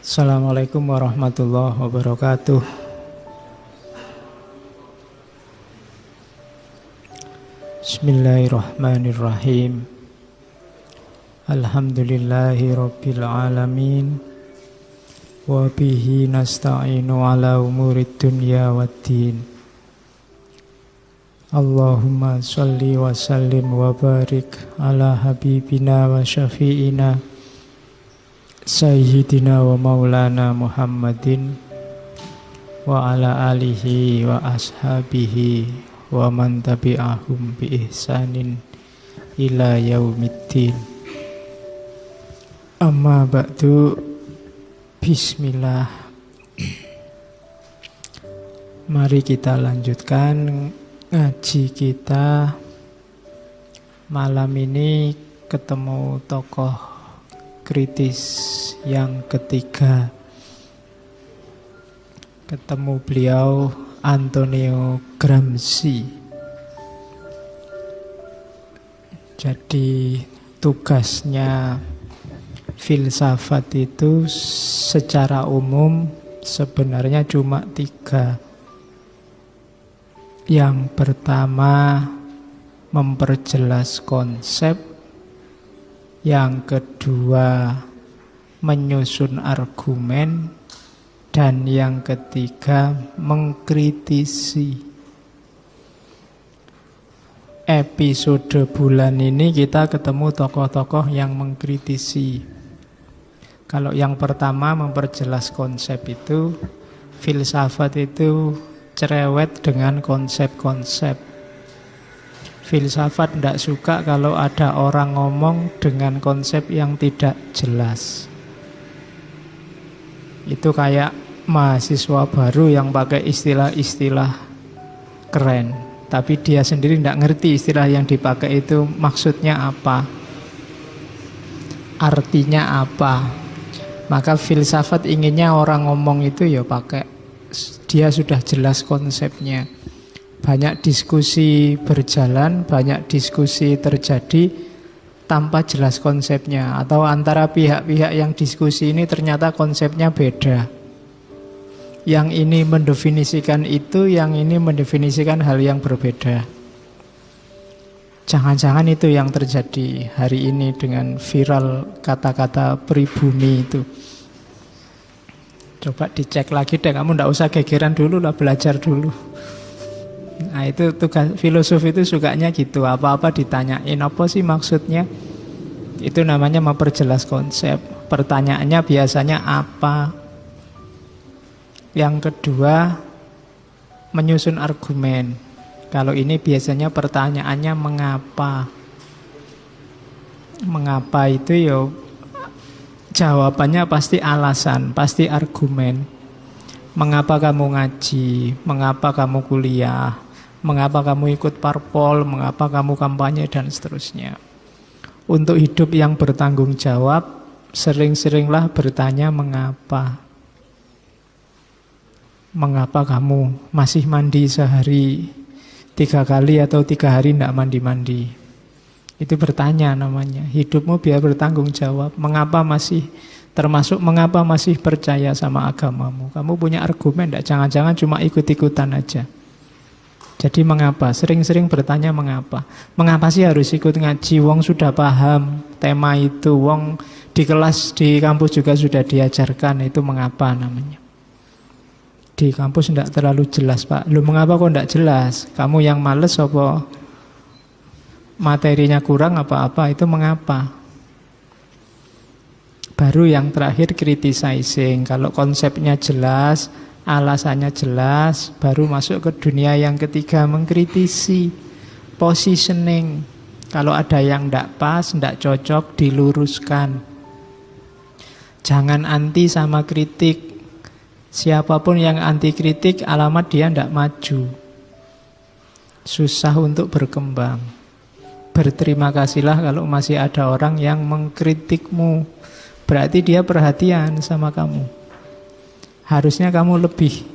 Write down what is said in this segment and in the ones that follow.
Assalamualaikum warahmatullahi wabarakatuh. Bismillahirrahmanirrahim. Alhamdulillahi rabbil alamin. Wa bihi nasta'inu ala umurid dunya waddin. Allahumma salli wa sallim wa barik ala habibina wa syafi'ina Sayyidina wa maulana Muhammadin wa ala alihi wa ashabihi wa man tabi'ahum bi ihsanin ila yaumiddin. Amma ba'du. Bismillah. Mari kita lanjutkan ngaji kita. Malam ini ketemu tokoh kritis yang ketiga. Ketemu beliau Antonio Gramsci. Jadi tugasnya filsafat itu secara umum sebenarnya cuma tiga. Yang pertama memperjelas konsep. Yang kedua menyusun argumen. Dan yang ketiga mengkritisi. Episode bulan ini kita ketemu tokoh-tokoh yang mengkritisi. Kalau yang pertama memperjelas konsep itu, filsafat itu cerewet dengan konsep-konsep. Filsafat tidak suka kalau ada orang ngomong dengan konsep yang tidak jelas. Itu kayak mahasiswa baru yang pakai istilah-istilah keren, tapi dia sendiri tidak ngerti istilah yang dipakai itu maksudnya apa, artinya apa. Maka filsafat inginnya orang ngomong itu ya pakai, dia sudah jelas konsepnya. Banyak diskusi berjalan, banyak diskusi terjadi tanpa jelas konsepnya. Atau antara pihak-pihak yang diskusi ini ternyata konsepnya beda. Yang ini mendefinisikan itu, yang ini mendefinisikan hal yang berbeda. Jangan-jangan itu yang terjadi hari ini dengan viral kata-kata pribumi itu. Coba dicek lagi deh, kamu tidak usah gegeran dulu lah, belajar dulu. Nah itu tugas filosof itu sukanya gitu. Apa-apa ditanyain apa sih maksudnya. Itu namanya memperjelas konsep. Pertanyaannya biasanya apa. Yang kedua menyusun argumen. Kalau ini biasanya pertanyaannya mengapa. Mengapa itu ya jawabannya pasti alasan, pasti argumen. Mengapa kamu ngaji, mengapa kamu kuliah, mengapa kamu ikut parpol, mengapa kamu kampanye, dan seterusnya. Untuk hidup yang bertanggung jawab, sering-seringlah bertanya mengapa. Mengapa kamu masih mandi sehari 3 kali atau 3 hari tidak mandi-mandi. Itu bertanya namanya. Hidupmu biar bertanggung jawab. Mengapa masih, termasuk mengapa masih percaya sama agamamu. Kamu punya argumen tidak? Jangan-jangan cuma ikut-ikutan aja. Jadi mengapa? Sering-sering bertanya mengapa. Mengapa sih harus ikut ngaji? Wong sudah paham tema itu. Wong di kelas, di kampus juga sudah diajarkan. Itu mengapa namanya. Di kampus tidak terlalu jelas, Pak. Lu mengapa kok tidak jelas? Kamu yang males apa materinya kurang apa-apa? Itu mengapa? Baru yang terakhir criticizing. Kalau konsepnya jelas, alasannya jelas, baru masuk ke dunia yang ketiga, mengkritisi. Positioning. Kalau ada yang tidak pas, tidak cocok, diluruskan. Jangan anti sama kritik. Siapapun yang anti kritik, alamat dia tidak maju. Susah untuk berkembang. Berterima kasihlah kalau masih ada orang yang mengkritikmu. Berarti dia perhatian sama kamu. Harusnya kamu lebih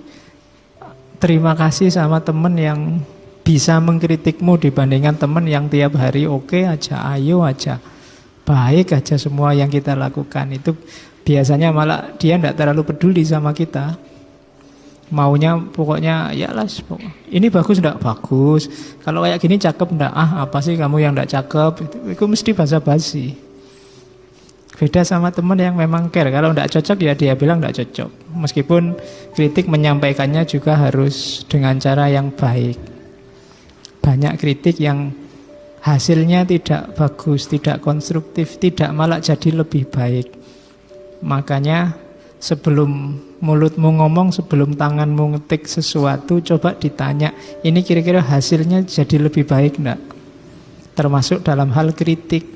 terima kasih sama teman yang bisa mengkritikmu dibandingkan teman yang tiap hari oke aja, ayo aja, baik aja semua yang kita lakukan. Itu Biasanya malah dia tidak terlalu peduli sama kita. Maunya pokoknya ya lah, ini bagus enggak bagus. Kalau kayak gini cakep enggak? Apa sih kamu yang enggak cakep? Itu mesti basa-basi. Beda sama teman yang memang care. Kalau enggak cocok ya dia bilang enggak cocok. Meskipun kritik menyampaikannya juga harus dengan cara yang baik. Banyak kritik yang hasilnya tidak bagus, tidak konstruktif, tidak malah jadi lebih baik. Makanya sebelum mulutmu ngomong, sebelum tanganmu ngetik sesuatu, coba ditanya, ini kira-kira hasilnya jadi lebih baik enggak? Termasuk dalam hal kritik.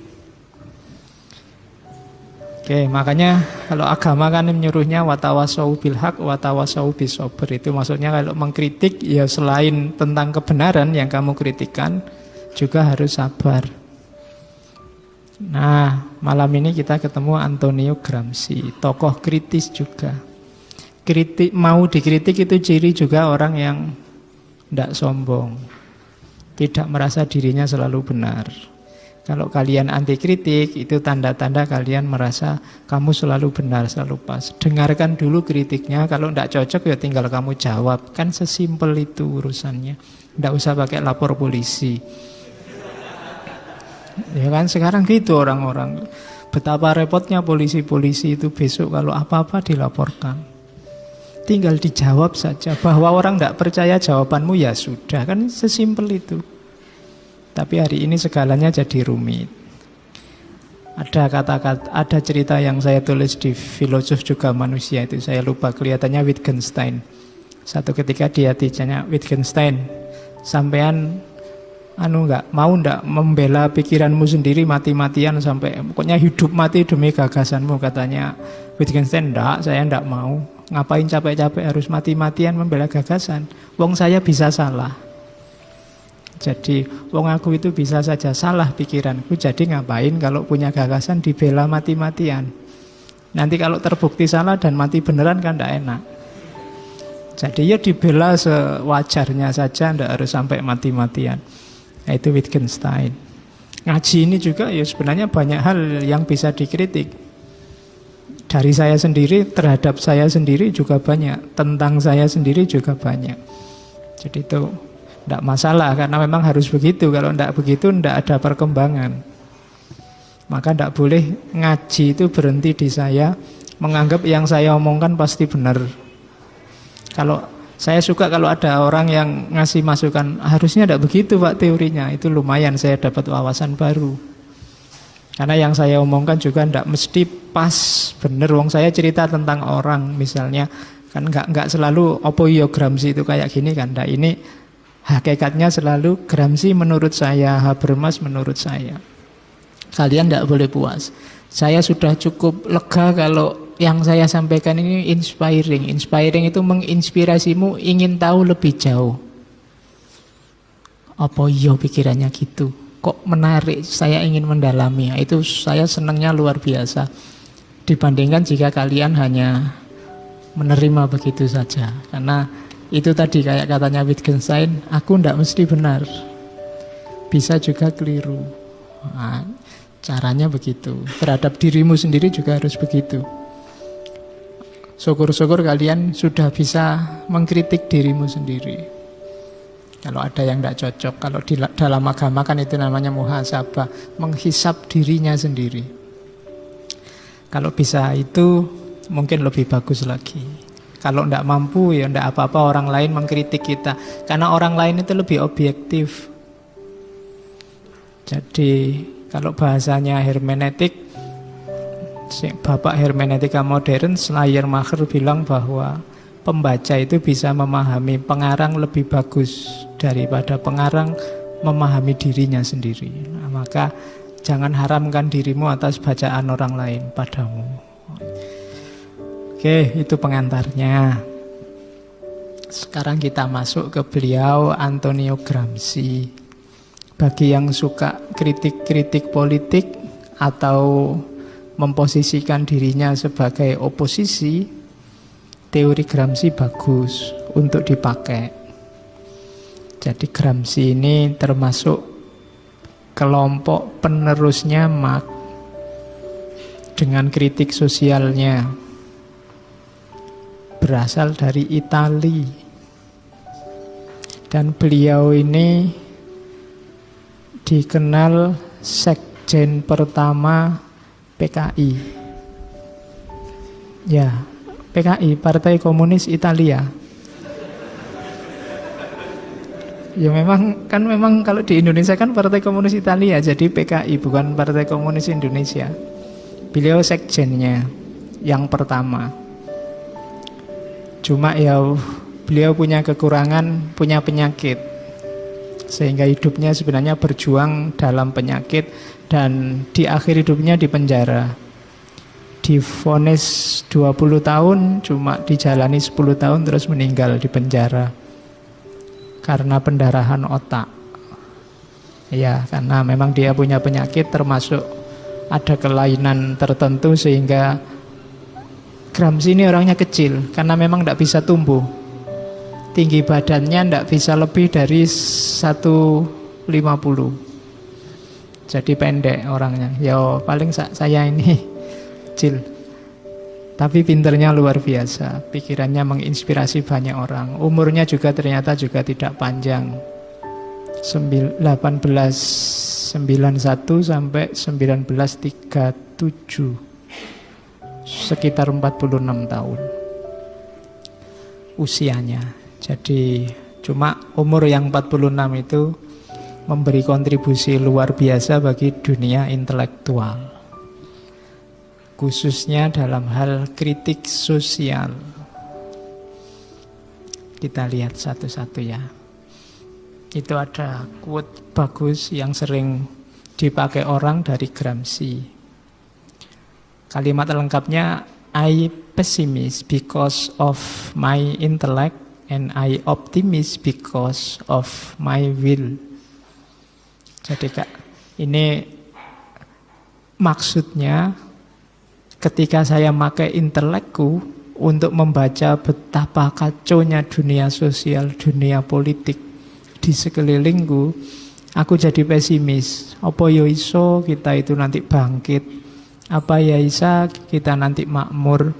Oke, makanya kalau agama kan menyuruhnya watawasau bil haq, watawasau bis sabr. Itu maksudnya kalau mengkritik ya selain tentang kebenaran yang kamu kritikkan, juga harus sabar. Nah, malam ini kita ketemu Antonio Gramsci, tokoh kritis juga. Mau dikritik itu ciri juga orang yang tidak sombong, tidak merasa dirinya selalu benar. Kalau kalian anti kritik, itu tanda-tanda kalian merasa kamu selalu benar, selalu pas. Dengarkan dulu kritiknya, kalau tidak cocok ya tinggal kamu jawab. Kan sesimpel itu urusannya. Tidak usah pakai lapor polisi. Ya kan sekarang gitu orang-orang. Betapa repotnya polisi-polisi itu besok kalau apa-apa dilaporkan. Tinggal dijawab saja. Bahwa orang tidak percaya jawabanmu ya sudah. Kan sesimpel itu. Tapi hari ini segalanya jadi rumit. Ada kata-kata, ada cerita yang saya tulis di Filosof Juga Manusia, itu saya lupa, kelihatannya Wittgenstein. Satu ketika dia ditanya, Wittgenstein, sampean enggak membela pikiranmu sendiri mati-matian sampai pokoknya hidup mati demi gagasanmu, katanya Wittgenstein. Enggak, saya enggak mau. Ngapain capek-capek harus mati-matian membela gagasan? Wong saya bisa salah. Jadi wong aku itu bisa saja salah pikiranku, jadi ngapain kalau punya gagasan dibela mati-matian? Nanti kalau terbukti salah dan mati beneran kan tidak enak. Jadi ya dibela sewajarnya saja, tidak harus sampai mati-matian. Nah, itu Wittgenstein. Ngaji ini juga ya sebenarnya banyak hal yang bisa dikritik. Dari saya sendiri, terhadap saya sendiri juga banyak. Tentang saya sendiri juga banyak. Jadi itu tidak masalah, karena memang harus begitu. Kalau tidak begitu, tidak ada perkembangan. Maka tidak boleh ngaji itu berhenti di saya, menganggap yang saya omongkan pasti benar. Kalau saya suka kalau ada orang yang ngasih masukan, harusnya tidak begitu Pak teorinya, itu lumayan saya dapat wawasan baru. Karena yang saya omongkan juga tidak mesti pas benar. Wong saya cerita tentang orang misalnya, kan nggak selalu opo yo Gramsci itu kayak gini kan. Nah, ini hakikatnya selalu Gramsci menurut saya, Habermas menurut saya. Kalian tidak boleh puas. Saya sudah cukup lega kalau yang saya sampaikan ini inspiring. Inspiring itu menginspirasimu ingin tahu lebih jauh. Apa iya pikirannya gitu? Kok menarik, saya ingin mendalami. Itu saya senangnya luar biasa. Dibandingkan jika kalian hanya menerima begitu saja. Karena itu tadi kayak katanya Wittgenstein, aku tidak mesti benar, bisa juga keliru. Nah, caranya begitu. Terhadap dirimu sendiri juga harus begitu. Syukur-syukur kalian sudah bisa mengkritik dirimu sendiri. Kalau ada yang tidak cocok, kalau di dalam agama kan itu namanya muhasabah, menghisap dirinya sendiri. Kalau bisa itu mungkin lebih bagus lagi. Kalau tidak mampu ya tidak apa-apa orang lain mengkritik kita. Karena orang lain itu lebih objektif. Jadi kalau bahasanya hermeneutik, Bapak hermeneutika modern Schleiermacher bilang bahwa pembaca itu bisa memahami pengarang lebih bagus daripada pengarang memahami dirinya sendiri. Nah, maka jangan haramkan dirimu atas bacaan orang lain padamu. Oke, itu pengantarnya. Sekarang kita masuk ke beliau Antonio Gramsci. Bagi yang suka kritik-kritik politik atau memposisikan dirinya sebagai oposisi, teori Gramsci bagus untuk dipakai. Jadi Gramsci ini termasuk kelompok penerusnya Marx. dengan kritik sosialnya. Berasal dari Itali. Dan beliau ini dikenal sekjen pertama PKI. Ya, PKI, Partai Komunis Italia. Ya memang kalau di Indonesia kan Partai Komunis Italia, jadi PKI bukan Partai Komunis Indonesia. Beliau sekjennya yang pertama. Cuma ya beliau punya kekurangan, punya penyakit. Sehingga hidupnya sebenarnya berjuang dalam penyakit dan di akhir hidupnya di penjara. Divonis 20 tahun, cuma dijalani 10 tahun terus meninggal di penjara. Karena pendarahan otak. Ya, karena memang dia punya penyakit termasuk ada kelainan tertentu sehingga Gramsci ini orangnya kecil karena memang tidak bisa tumbuh. Tinggi badannya tidak bisa lebih dari 150. Jadi pendek orangnya. Ya paling saya ini kecil. Tapi pinternya luar biasa. Pikirannya menginspirasi banyak orang. Umurnya juga ternyata juga tidak panjang. 1891 sampai 1937. Sekitar 46 tahun usianya. Jadi cuma umur yang 46 itu memberi kontribusi luar biasa bagi dunia intelektual, khususnya dalam hal kritik sosial. Kita lihat satu-satu ya. Itu ada quote bagus yang sering dipakai orang dari Gramsci. Kalimat lengkapnya, I pessimist because of my intellect and I optimist because of my will. Jadi Kak, ini maksudnya ketika saya pakai intelekku untuk membaca betapa kacaunya dunia sosial, dunia politik di sekelilingku, aku jadi pesimis. Apa ya iso kita itu nanti bangkit? Apa ya bisa kita nanti makmur?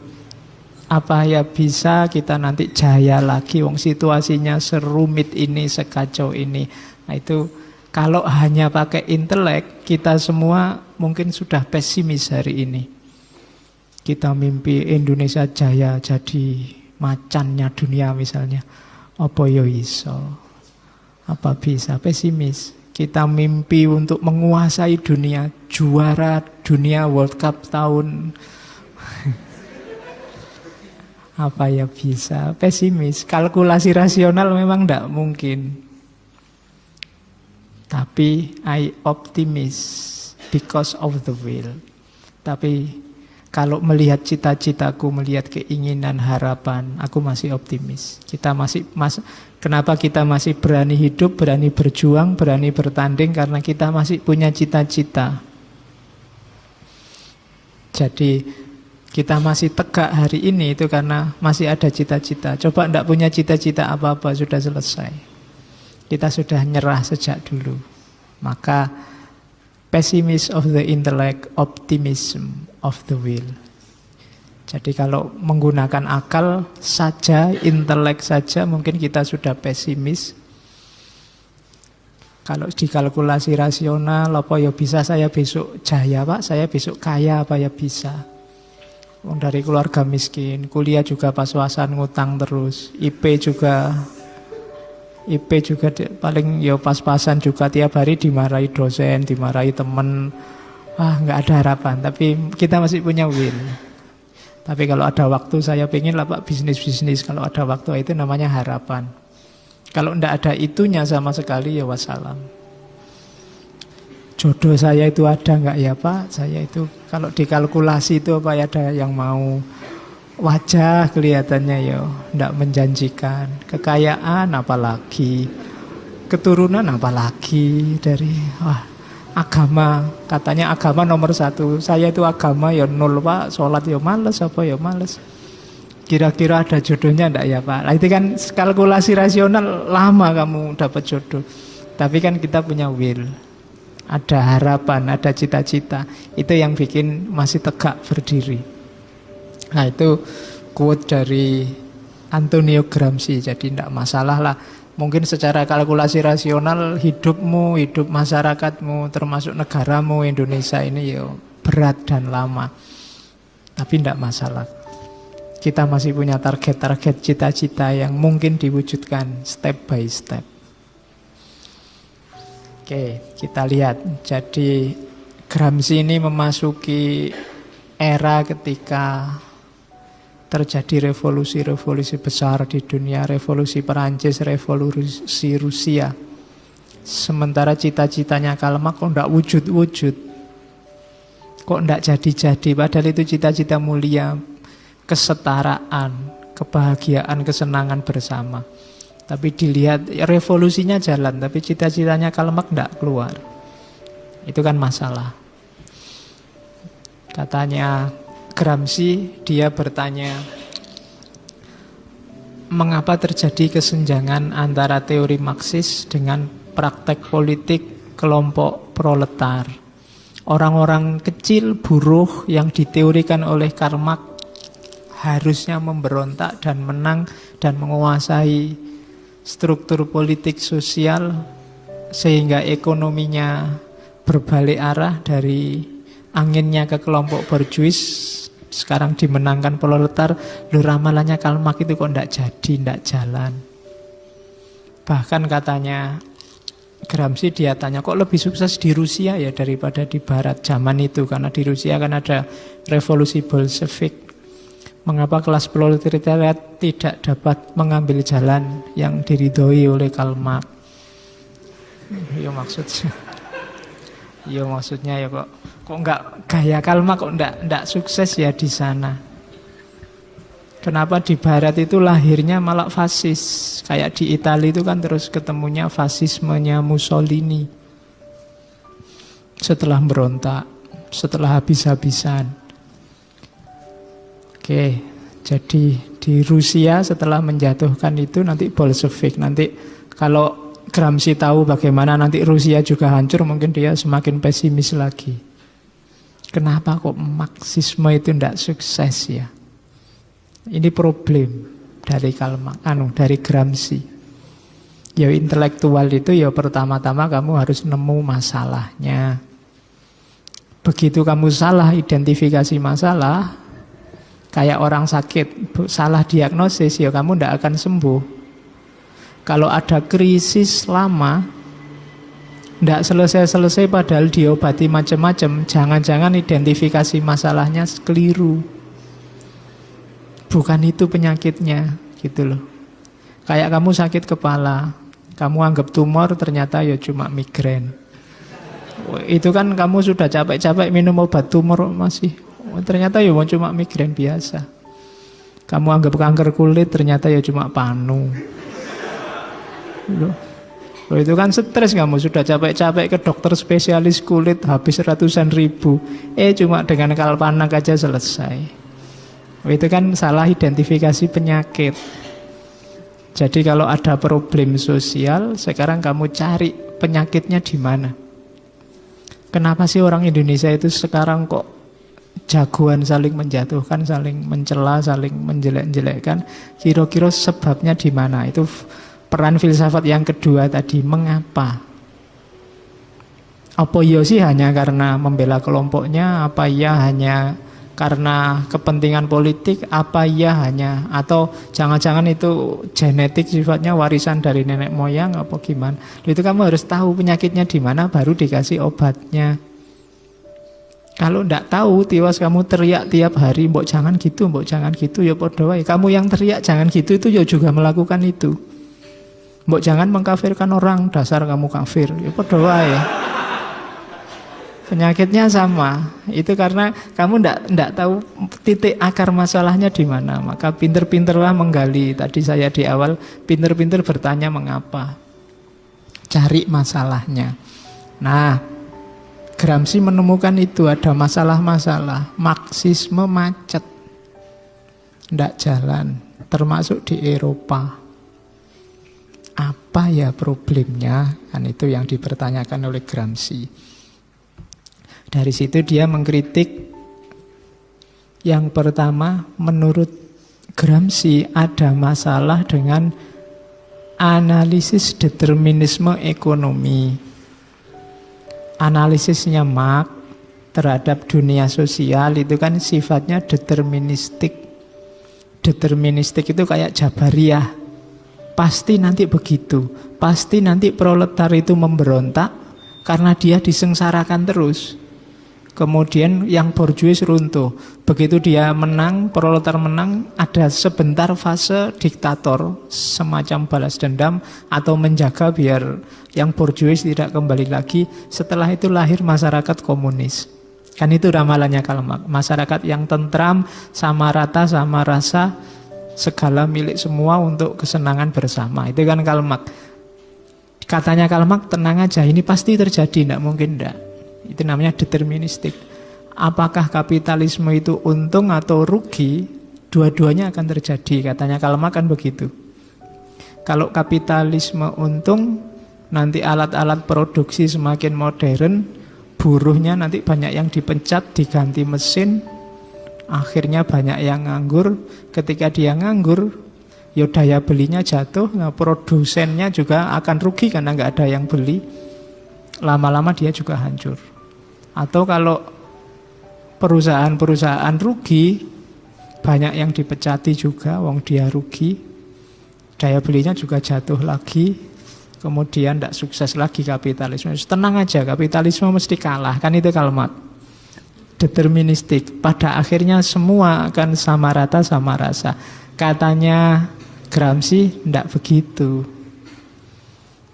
Apa ya bisa kita nanti jaya lagi? Wong situasinya serumit ini, sekacau ini. Nah itu kalau hanya pakai intelek, kita semua mungkin sudah pesimis hari ini. Kita mimpi Indonesia jaya jadi macannya dunia misalnya. Apa ya iso? Apa bisa? Pesimis. Kita mimpi untuk menguasai dunia, juara dunia World Cup tahun. Apa ya bisa? Pesimis. Kalkulasi rasional memang tidak mungkin. Tapi I optimist because of the will. Tapi kalau melihat cita-citaku, melihat keinginan, harapan, aku masih optimis. Kenapa kita masih berani hidup, berani berjuang, berani bertanding? Karena kita masih punya cita-cita. Jadi kita masih tegak hari ini itu karena masih ada cita-cita. Coba tidak punya cita-cita apa-apa, sudah selesai. Kita sudah nyerah sejak dulu. Maka pessimist of the intellect, optimism of the will. Jadi kalau menggunakan akal saja, intelek saja, mungkin kita sudah pesimis. Kalau dikalkulasi rasional, apa ya bisa saya besok jaya Pak, saya besok kaya apa ya bisa. Dari keluarga miskin, kuliah juga pas-pasan ngutang terus, IP juga paling ya pas-pasan juga, tiap hari dimarahi dosen, dimarahi temen. Wah nggak ada harapan, tapi kita masih punya will. Tapi kalau ada waktu saya pengen lah Pak bisnis-bisnis. Kalau ada waktu itu namanya harapan. Kalau tidak ada itunya sama sekali ya wassalam. Jodoh saya itu ada nggak ya Pak? Saya itu kalau dikalkulasi itu apa ya, ada yang mau wajah kelihatannya ya tidak menjanjikan. Kekayaan apalagi, keturunan apalagi dari agama, katanya agama nomor 1. Saya itu agama ya 0 Pak, sholat ya males, apa ya males. Kira-kira ada jodohnya enggak ya Pak? Nah, itu kan kalkulasi rasional, lama kamu dapat jodoh. Tapi kan kita punya will. ada harapan, ada cita-cita. Itu yang bikin masih tegak berdiri. Nah itu quote dari Antonio Gramsci. Jadi tidak masalah lah. Mungkin secara kalkulasi rasional hidupmu, hidup masyarakatmu, termasuk negaramu Indonesia ini ya berat dan lama. Tapi tidak masalah. Kita masih punya target-target cita-cita yang mungkin diwujudkan step by step. Oke, kita lihat. Jadi Gramsci ini memasuki era ketika terjadi revolusi-revolusi besar di dunia. Revolusi Perancis, revolusi Rusia. Sementara cita-citanya Karl Marx kok tidak wujud-wujud. Kok tidak jadi-jadi. Padahal itu cita-cita mulia, kesetaraan, kebahagiaan, kesenangan bersama. Tapi dilihat revolusinya jalan, tapi cita-citanya Karl Marx tidak keluar. Itu kan masalah. Katanya Gramsci, dia bertanya, mengapa terjadi kesenjangan antara teori Marxis dengan praktek politik kelompok proletar? Orang-orang kecil, buruh yang diteorikan oleh Karl Marx harusnya memberontak dan menang dan menguasai struktur politik sosial sehingga ekonominya berbalik arah dari anginnya ke kelompok borjuis. Sekarang dimenangkan proletar. Loh, ramalannya Karl Marx itu kok tidak jadi, tidak jalan. Bahkan katanya Gramsci, dia tanya, kok lebih sukses di Rusia ya daripada di Barat zaman itu, karena di Rusia kan ada revolusi Bolshevik. Mengapa kelas proletariat tidak dapat mengambil jalan yang diridhoi oleh Karl Marx? Ya maksudnya ya kok enggak gaya Karl Marx kok enggak sukses ya di sana. Kenapa di Barat itu lahirnya malah fasis? Kayak di Italia itu kan terus ketemunya fasismenya Mussolini. Setelah berontak, setelah habis-habisan. Oke, jadi di Rusia setelah menjatuhkan itu nanti Bolshevik. Nanti kalau Gramsci tahu bagaimana nanti Rusia juga hancur, mungkin dia semakin pesimis lagi. Kenapa kok Marxisme itu tidak sukses ya? Ini problem dari dari Gramsci. Ya intelektual itu ya pertama-tama kamu harus nemu masalahnya. Begitu kamu salah identifikasi masalah, kayak orang sakit, salah diagnosis, ya kamu tidak akan sembuh. Kalau ada krisis lama, tidak selesai-selesai padahal diobati macam-macam, jangan-jangan identifikasi masalahnya keliru. Bukan itu penyakitnya, gitu loh. Kayak kamu sakit kepala, kamu anggap tumor, ternyata ya cuma migrain. Itu kan kamu sudah capek-capek minum obat tumor masih, ternyata ya cuma migrain biasa. Kamu anggap kanker kulit, ternyata ya cuma panu. Loh, itu kan stres, kamu sudah capek-capek ke dokter spesialis kulit habis ratusan ribu, cuma dengan kalpanak aja selesai. Itu kan salah identifikasi penyakit. Jadi kalau ada problem sosial, sekarang kamu cari penyakitnya di mana. Kenapa sih orang Indonesia itu sekarang kok jagoan saling menjatuhkan, saling mencela, saling menjelek-jelekkan? Kira-kira sebabnya di mana? Itu peran filsafat yang kedua tadi, mengapa? Apa ya sih hanya karena membela kelompoknya? Apa ya hanya karena kepentingan politik? Apa ya hanya, atau jangan-jangan itu genetik sifatnya, warisan dari nenek moyang, apa gimana? Itu kamu harus tahu penyakitnya di mana, baru dikasih obatnya. Kalau ndak tahu, tiwas kamu teriak tiap hari, mbok jangan gitu, ya podo wae. Kamu yang teriak jangan gitu itu ya juga melakukan itu. Mbok jangan mengkafirkan orang, dasar kamu kafir, ya podo wae. Penyakitnya sama. Itu karena kamu ndak tahu titik akar masalahnya di mana. Maka pinter-pinterlah menggali. Tadi saya di awal, pinter-pinter bertanya mengapa. Cari masalahnya. Nah, Gramsci menemukan itu ada masalah-masalah. Marxisme macet, ndak jalan, termasuk di Eropa. Apa ya problemnya? Kan itu yang dipertanyakan oleh Gramsci. Dari situ dia mengkritik yang pertama, menurut Gramsci ada masalah dengan analisis determinisme ekonomi. Analisisnya Marx terhadap dunia sosial itu kan sifatnya deterministik. Deterministik itu kayak Jabariyah. Pasti nanti begitu. Pasti nanti proletar itu memberontak karena dia disengsarakan terus. Kemudian yang borjuis runtuh. Begitu dia menang, proletar menang, ada sebentar fase diktator, semacam balas dendam atau menjaga biar yang borjuis tidak kembali lagi. Setelah itu lahir masyarakat komunis. Kan itu ramalannya Karl Marx. Masyarakat yang tentram, sama rata, sama rasa, segala milik semua untuk kesenangan bersama. Itu kan Karl Marx. Katanya Karl Marx, tenang aja, ini pasti terjadi, tidak mungkin tidak. Itu namanya deterministik. Apakah kapitalisme itu untung atau rugi? Dua-duanya akan terjadi. Katanya Karl Marx kan begitu. Kalau kapitalisme untung, nanti alat-alat produksi semakin modern, buruhnya nanti banyak yang dipecat, diganti mesin, akhirnya banyak yang nganggur. Ketika dia nganggur, ya daya belinya jatuh, nah produsennya juga akan rugi karena nggak ada yang beli. Lama-lama dia juga hancur. Atau kalau perusahaan-perusahaan rugi, banyak yang dipecati juga, wong dia rugi, daya belinya juga jatuh lagi, kemudian tidak sukses lagi kapitalisme. Tenang aja, kapitalisme mesti kalah, kan itu Karl Marx. Deterministik, pada akhirnya semua akan sama rata, sama rasa. Katanya Gramsci, tidak begitu.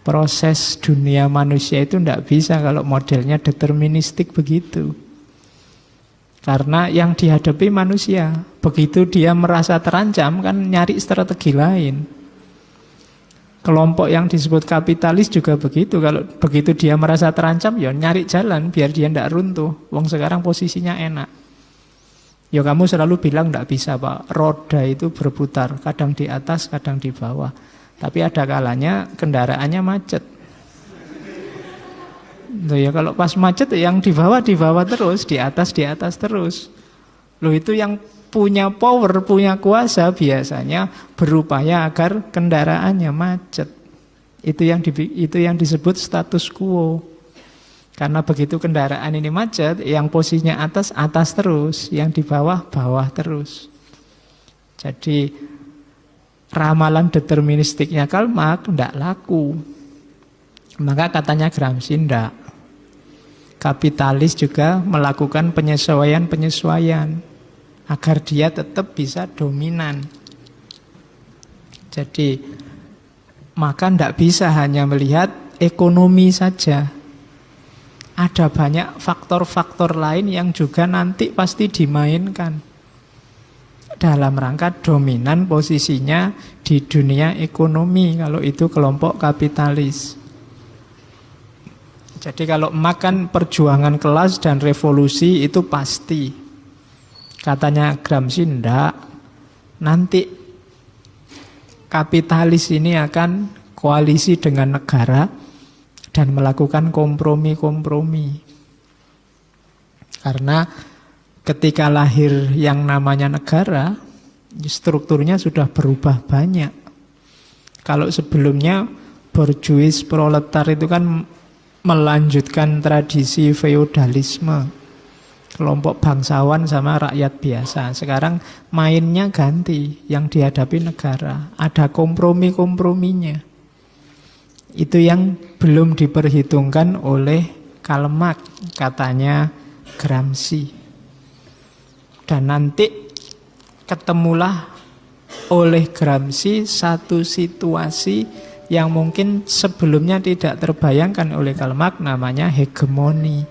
Proses dunia manusia itu tidak bisa kalau modelnya deterministik begitu. Karena yang dihadapi manusia, begitu dia merasa terancam kan nyari strategi lain. Kelompok yang disebut kapitalis juga begitu. Kalau begitu dia merasa terancam, ya nyari jalan biar dia tidak runtuh. Wong sekarang posisinya enak. Ya kamu selalu bilang tidak bisa Pak, roda itu berputar, kadang di atas, kadang di bawah. Tapi ada kalanya kendaraannya macet. Loh ya kalau pas macet yang di bawah terus, di atas terus. Loh itu yang punya power, punya kuasa biasanya berupaya agar kendaraannya macet. Itu yang disebut status quo. Karena begitu kendaraan ini macet, yang posisinya atas terus, yang di bawah terus. Jadi ramalan deterministiknya Karl Marx tidak laku. Maka katanya Gramsci tidak. Kapitalis juga melakukan penyesuaian agar dia tetap bisa dominan. Jadi maka tidak bisa hanya melihat ekonomi saja. Ada banyak faktor-faktor lain yang juga nanti pasti dimainkan dalam rangka dominan posisinya di dunia ekonomi kalau itu kelompok kapitalis. Jadi kalau makan perjuangan kelas dan revolusi itu pasti. Katanya Gramsci enggak. Nanti kapitalis ini akan koalisi dengan negara dan melakukan kompromi-kompromi. Karena ketika lahir yang namanya negara, strukturnya sudah berubah banyak. Kalau sebelumnya borjuis proletar itu kan melanjutkan tradisi feodalisme, kelompok bangsawan sama rakyat biasa. Sekarang mainnya ganti, yang dihadapi negara. Ada kompromi-komprominya. Itu yang belum diperhitungkan oleh Karl Marx, katanya Gramsci. Dan nanti ketemulah oleh Gramsci satu situasi yang mungkin sebelumnya tidak terbayangkan oleh Karl Marx, namanya hegemoni.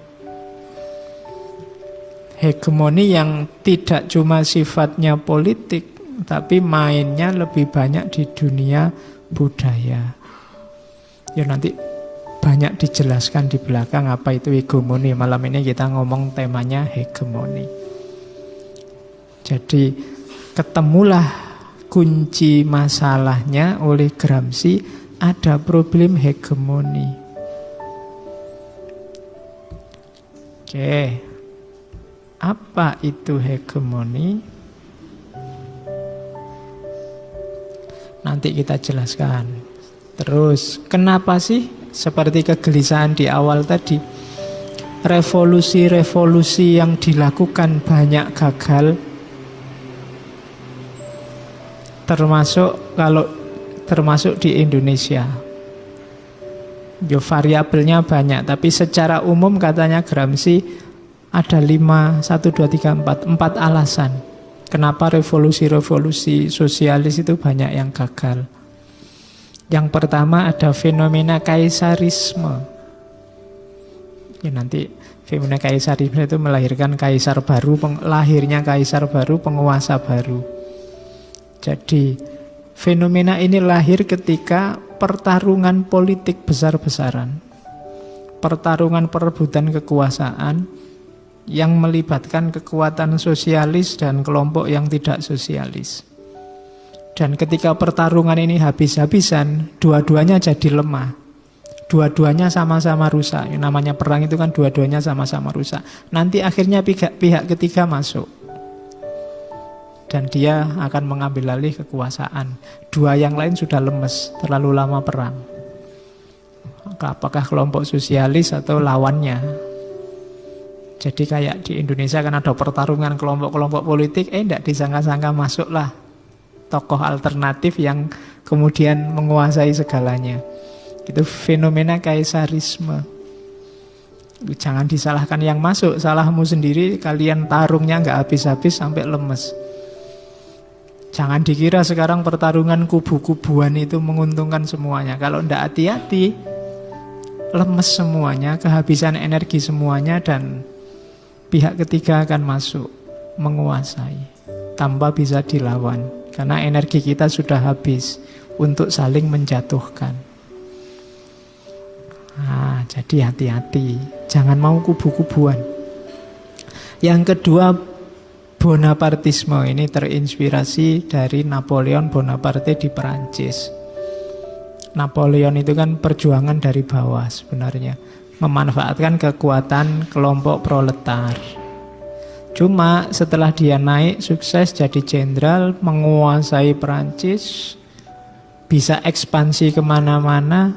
Hegemoni yang tidak cuma sifatnya politik, tapi mainnya lebih banyak di dunia budaya. Ya nanti banyak dijelaskan di belakang apa itu hegemoni. Malam ini kita ngomong temanya hegemoni. Jadi ketemulah kunci masalahnya oleh Gramsci, ada problem hegemoni. Oke. Apa itu hegemoni? Nanti kita jelaskan. Terus, kenapa sih seperti kegelisahan di awal tadi, revolusi-revolusi yang dilakukan banyak gagal, termasuk di Indonesia. Variabelnya banyak, tapi secara umum katanya Gramsci ada 5, 1, 2, 3, 4 alasan kenapa revolusi-revolusi sosialis itu banyak yang gagal. Yang pertama ada fenomena kaisarisme. Ya, nanti fenomena kaisarisme itu melahirkan kaisar baru, lahirnya kaisar baru, penguasa baru. Jadi fenomena ini lahir ketika pertarungan politik besar-besaran, pertarungan perebutan kekuasaan yang melibatkan kekuatan sosialis dan kelompok yang tidak sosialis. Dan ketika pertarungan ini habis-habisan, dua-duanya jadi lemah. Dua-duanya sama-sama rusak. Yang namanya perang itu kan dua-duanya sama-sama rusak. Nanti akhirnya pihak ketiga masuk. Dan dia akan mengambil alih kekuasaan. Dua yang lain sudah lemes, terlalu lama perang. Apakah kelompok sosialis atau lawannya? Jadi kayak di Indonesia kan ada pertarungan kelompok-kelompok politik, tidak disangka-sangka masuklah tokoh alternatif yang kemudian menguasai segalanya. Itu fenomena kaisarisme. Jangan disalahkan yang masuk, salahmu sendiri, kalian tarungnya nggak habis-habis sampai lemes. Jangan dikira sekarang pertarungan kubu-kubuan itu menguntungkan semuanya. Kalau tidak hati-hati, lemes semuanya, kehabisan energi semuanya, dan pihak ketiga akan masuk, menguasai, tanpa bisa dilawan. Karena energi kita sudah habis untuk saling menjatuhkan. Nah, jadi hati-hati, jangan mau kubu-kubuan. Yang kedua, Bonapartisme. Ini terinspirasi dari Napoleon Bonaparte di Perancis. Napoleon itu kan perjuangan dari bawah sebenarnya, memanfaatkan kekuatan kelompok proletar. Cuma setelah dia naik sukses jadi jenderal, menguasai Perancis, bisa ekspansi kemana-mana,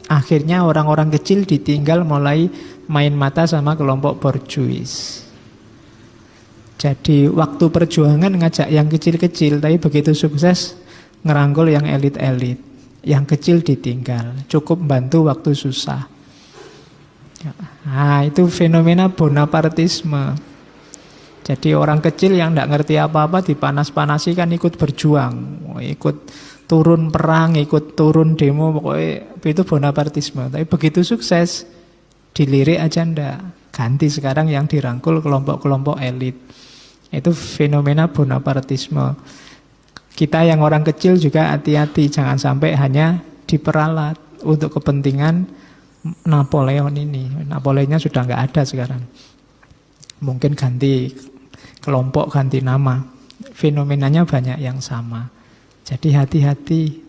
akhirnya orang-orang kecil ditinggal, mulai main mata sama kelompok borjuis. Jadi waktu perjuangan ngajak yang kecil-kecil, tapi begitu sukses ngerangkul yang elit-elit, yang kecil ditinggal, cukup bantu waktu susah. Nah, itu fenomena Bonapartisme. Jadi orang kecil yang tidak ngerti apa-apa dipanas-panasi kan ikut berjuang, ikut turun perang, ikut turun demo, pokoknya itu Bonapartisme. Tapi begitu sukses, dilirik aja ndak, ganti sekarang yang dirangkul kelompok-kelompok elit. Itu fenomena Bonapartisme. Kita yang orang kecil juga hati-hati, jangan sampai hanya diperalat untuk kepentingan Napoleon ini. Napoleonnya sudah nggak ada sekarang. Mungkin ganti kelompok, ganti nama. Fenomenanya banyak yang sama. Jadi hati-hati.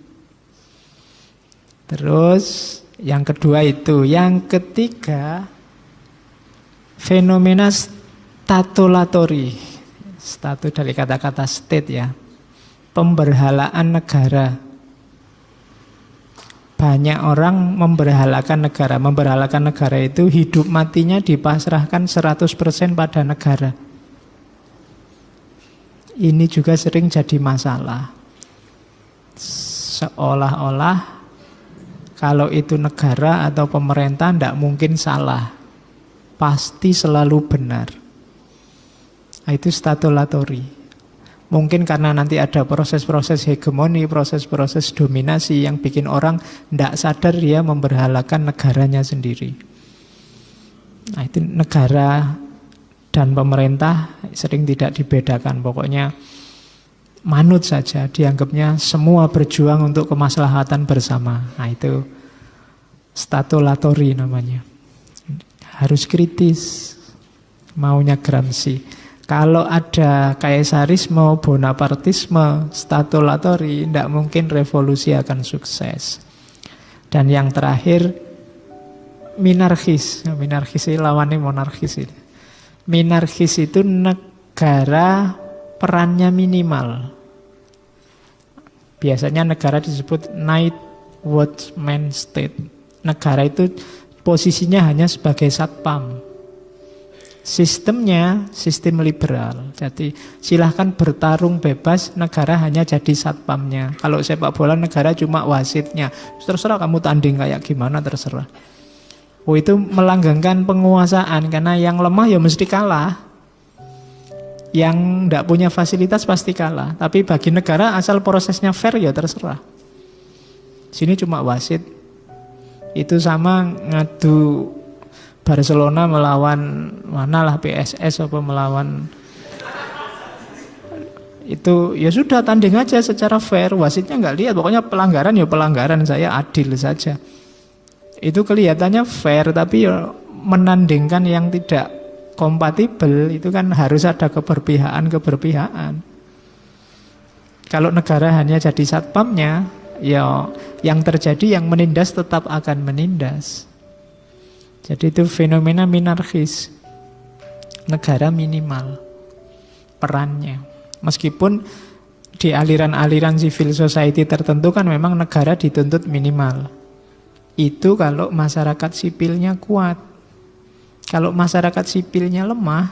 Terus yang kedua itu. Yang ketiga, fenomena statulatori. Statu dari kata-kata state ya. Pemberhalaan negara. Banyak orang memberhalakan negara. Memberhalakan negara itu hidup matinya dipasrahkan 100% pada negara. Ini juga sering jadi masalah. Seolah-olah kalau itu negara atau pemerintah tidak mungkin salah. Pasti selalu benar. Nah, itu statulatori. Mungkin karena nanti ada proses-proses hegemoni, proses-proses dominasi yang bikin orang tidak sadar dia memberhalakan negaranya sendiri. Nah, itu negara dan pemerintah sering tidak dibedakan. Pokoknya manut saja, dianggapnya semua berjuang untuk kemaslahatan bersama. Nah, itu statulatori namanya. Harus kritis, maunya Gramsci. Kalau ada kaisarisme, bonapartisme, statulatori, tidak mungkin revolusi akan sukses. Dan yang terakhir, minarkis. Minarkis itu lawannya monarkis itu. Minarkis itu negara perannya minimal. Biasanya negara disebut night watchman state. Negara itu posisinya hanya sebagai satpam. Sistemnya sistem liberal. Jadi silahkan bertarung bebas, negara hanya jadi satpamnya. Kalau sepak bola negara cuma wasitnya. Terserah kamu tanding kayak gimana, terserah. Oh, itu melanggengkan penguasaan, karena yang lemah ya mesti kalah. Yang tidak punya fasilitas pasti kalah. Tapi bagi negara asal prosesnya fair ya terserah. Sini cuma wasit. Itu sama ngadu Barcelona melawan manalah PSS apa melawan itu, ya sudah tanding aja secara fair, wasitnya nggak lihat, pokoknya pelanggaran ya pelanggaran, saya adil saja. Itu kelihatannya fair, tapi ya menandingkan yang tidak kompatibel itu kan harus ada keberpihakan. Kalau negara hanya jadi satpamnya, ya yang terjadi yang menindas tetap akan menindas. Jadi itu fenomena minarkis. Negara minimal perannya. Meskipun di aliran-aliran civil society tertentu kan memang negara dituntut minimal. Itu kalau masyarakat sipilnya kuat. Kalau masyarakat sipilnya lemah,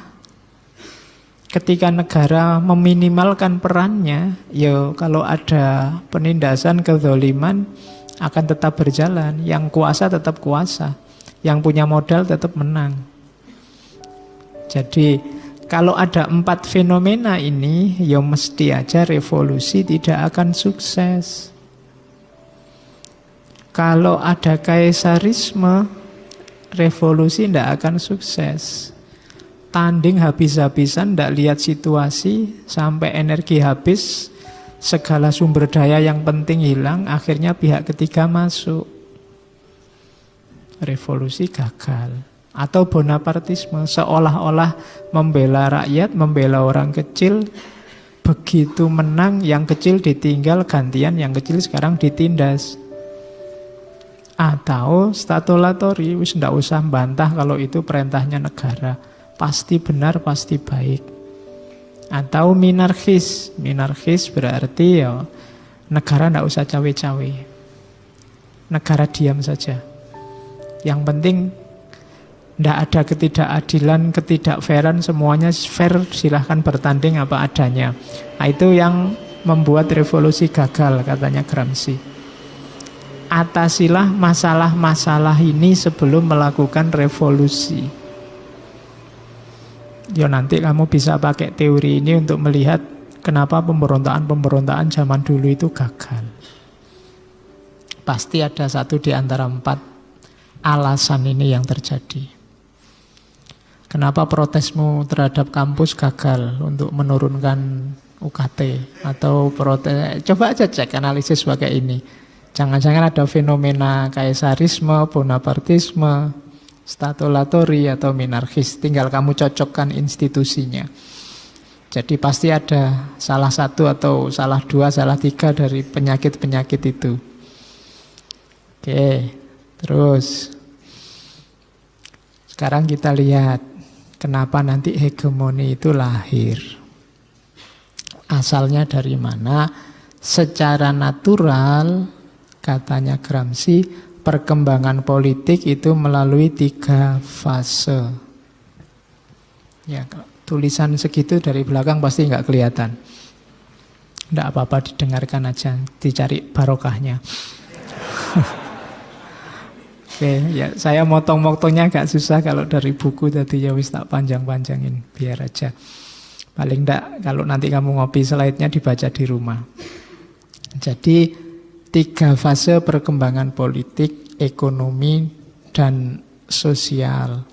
ketika negara meminimalkan perannya, ya kalau ada penindasan, kezaliman akan tetap berjalan. Yang kuasa tetap kuasa. Yang punya modal tetap menang. Jadi kalau ada 4 fenomena ini, ya mesti aja revolusi tidak akan sukses. Kalau ada kaisarisme, revolusi tidak akan sukses. Tanding habis-habisan, tidak lihat situasi, sampai energi habis, segala sumber daya yang penting hilang, akhirnya pihak ketiga masuk. Revolusi gagal. Atau bonapartisme, seolah-olah membela rakyat, membela orang kecil, begitu menang yang kecil ditinggal, gantian yang kecil sekarang ditindas. Atau statulatori, wis ndak usah bantah kalau itu perintahnya negara, pasti benar, pasti baik. Atau minarkis. Minarkis berarti ya negara ndak usah cawe-cawe, negara diam saja. Yang penting tidak ada ketidakadilan, ketidakfairan, semuanya fair, silahkan bertanding apa adanya. Nah, itu yang membuat revolusi gagal, katanya Gramsci. Atasilah masalah-masalah ini sebelum melakukan revolusi. Ya nanti kamu bisa pakai teori ini untuk melihat kenapa pemberontakan zaman dulu itu gagal. Pasti ada satu di antara 4 alasan ini yang terjadi. Kenapa protesmu terhadap kampus gagal untuk menurunkan UKT atau protes? Coba aja cek analisis pakai ini. Jangan-jangan ada fenomena kaisarisme, bonapartisme, statulatori atau minarkis. Tinggal kamu cocokkan institusinya. Jadi pasti ada salah satu atau salah 2, salah 3 dari penyakit-penyakit itu. Oke. Terus sekarang kita lihat kenapa nanti hegemoni itu lahir. Asalnya dari mana? Secara natural, katanya Gramsci, perkembangan politik itu melalui 3 fase. Ya, tulisan segitu dari belakang pasti nggak kelihatan. Nggak apa-apa, didengarkan aja, dicari barokahnya. Oke, ya saya motong-motongnya agak susah kalau dari buku tadi, ya wis tak panjang-panjangin biar aja. Paling enggak kalau nanti kamu ngopi slide-nya dibaca di rumah. Jadi 3 fase perkembangan politik, ekonomi, dan sosial.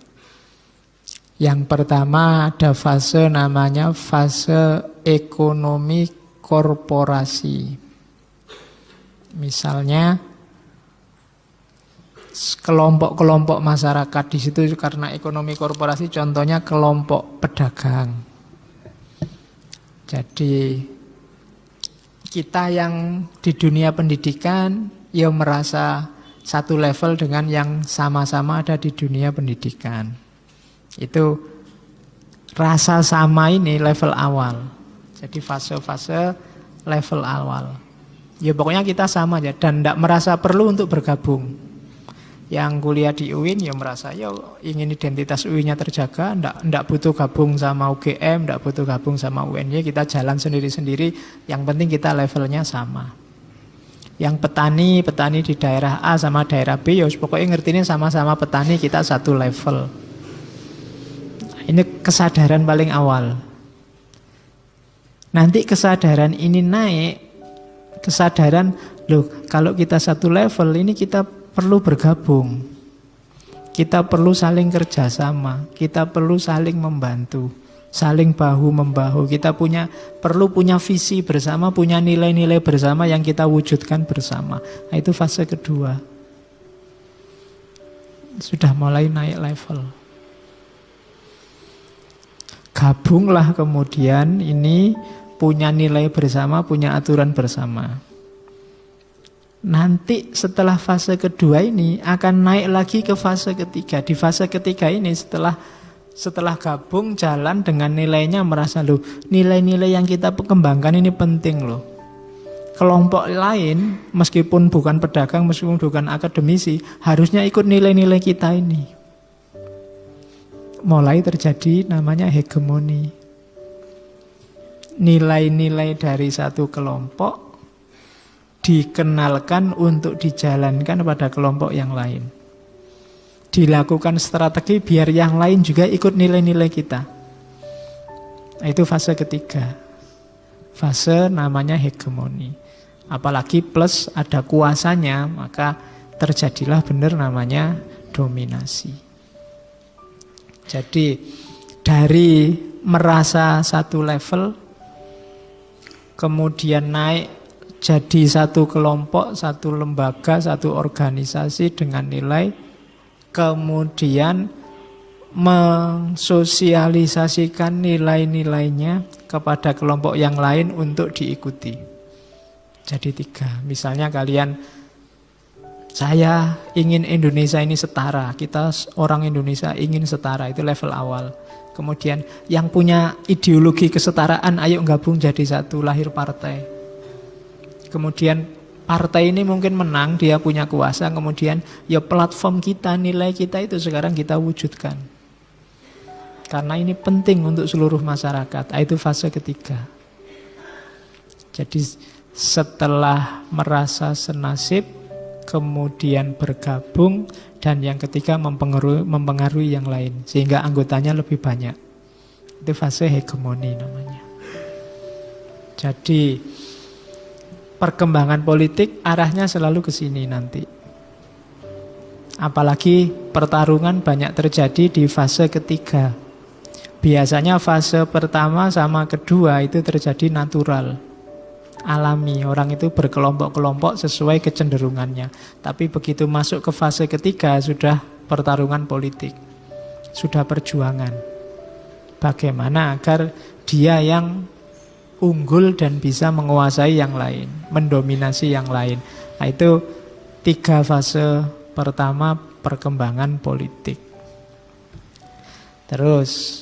Yang pertama ada fase namanya fase ekonomi korporasi. Misalnya kelompok-kelompok masyarakat di situ, karena ekonomi korporasi contohnya kelompok pedagang. Jadi kita yang di dunia pendidikan ya merasa satu level dengan yang sama-sama ada di dunia pendidikan. Itu rasa sama ini level awal. Jadi fase-fase level awal. Ya pokoknya kita sama aja dan tidak merasa perlu untuk bergabung. Yang kuliah di UIN ya merasa ya ingin identitas UI-nya terjaga, ndak butuh gabung sama UGM, ndak butuh gabung sama UNY, kita jalan sendiri-sendiri, yang penting kita levelnya sama. Yang petani di daerah A sama daerah B, ya pokoknya ngerti ini sama-sama petani, kita satu level. Ini kesadaran paling awal. Nanti kesadaran ini naik, kesadaran, loh kalau kita satu level ini kita perlu bergabung, kita perlu saling kerjasama, kita perlu saling membantu, saling bahu-membahu. Kita perlu punya visi bersama, punya nilai-nilai bersama yang kita wujudkan bersama. Nah, itu fase kedua. Sudah mulai naik level. Gabunglah kemudian ini punya nilai bersama, punya aturan bersama. Nanti setelah fase kedua ini akan naik lagi ke fase ketiga. Di fase ketiga ini setelah gabung jalan dengan nilainya merasa loh nilai-nilai yang kita kembangkan ini penting loh. Kelompok lain meskipun bukan pedagang, meskipun bukan akademisi harusnya ikut nilai-nilai kita ini. Mulai terjadi namanya hegemoni. Nilai-nilai dari satu kelompok dikenalkan untuk dijalankan pada kelompok yang lain. Dilakukan strategi biar yang lain juga ikut nilai-nilai kita. Itu fase ketiga. Fase namanya hegemoni. Apalagi plus ada kuasanya, maka terjadilah benar namanya dominasi. Jadi dari merasa satu level, kemudian naik jadi satu kelompok, satu lembaga, satu organisasi dengan nilai, kemudian mensosialisasikan nilai-nilainya kepada kelompok yang lain untuk diikuti. Jadi tiga, misalnya kalian, saya ingin Indonesia ini setara, kita orang Indonesia ingin setara, itu level awal. Kemudian yang punya ideologi kesetaraan, ayo gabung jadi satu, lahir partai. Kemudian partai ini mungkin menang, dia punya kuasa, kemudian ya platform kita, nilai kita itu sekarang kita wujudkan. Karena ini penting untuk seluruh masyarakat. Itu fase ketiga. Jadi setelah merasa senasib, kemudian bergabung, dan yang ketiga mempengaruhi yang lain, sehingga anggotanya lebih banyak. Itu fase hegemoni namanya. Jadi perkembangan politik arahnya selalu ke sini nanti. Apalagi pertarungan banyak terjadi di fase ketiga. Biasanya fase pertama sama kedua itu terjadi natural, alami. Orang itu berkelompok-kelompok sesuai kecenderungannya. Tapi begitu masuk ke fase ketiga sudah pertarungan politik, sudah perjuangan. Bagaimana agar dia yang unggul dan bisa menguasai yang lain, mendominasi yang lain. Nah, itu tiga fase pertama perkembangan politik. Terus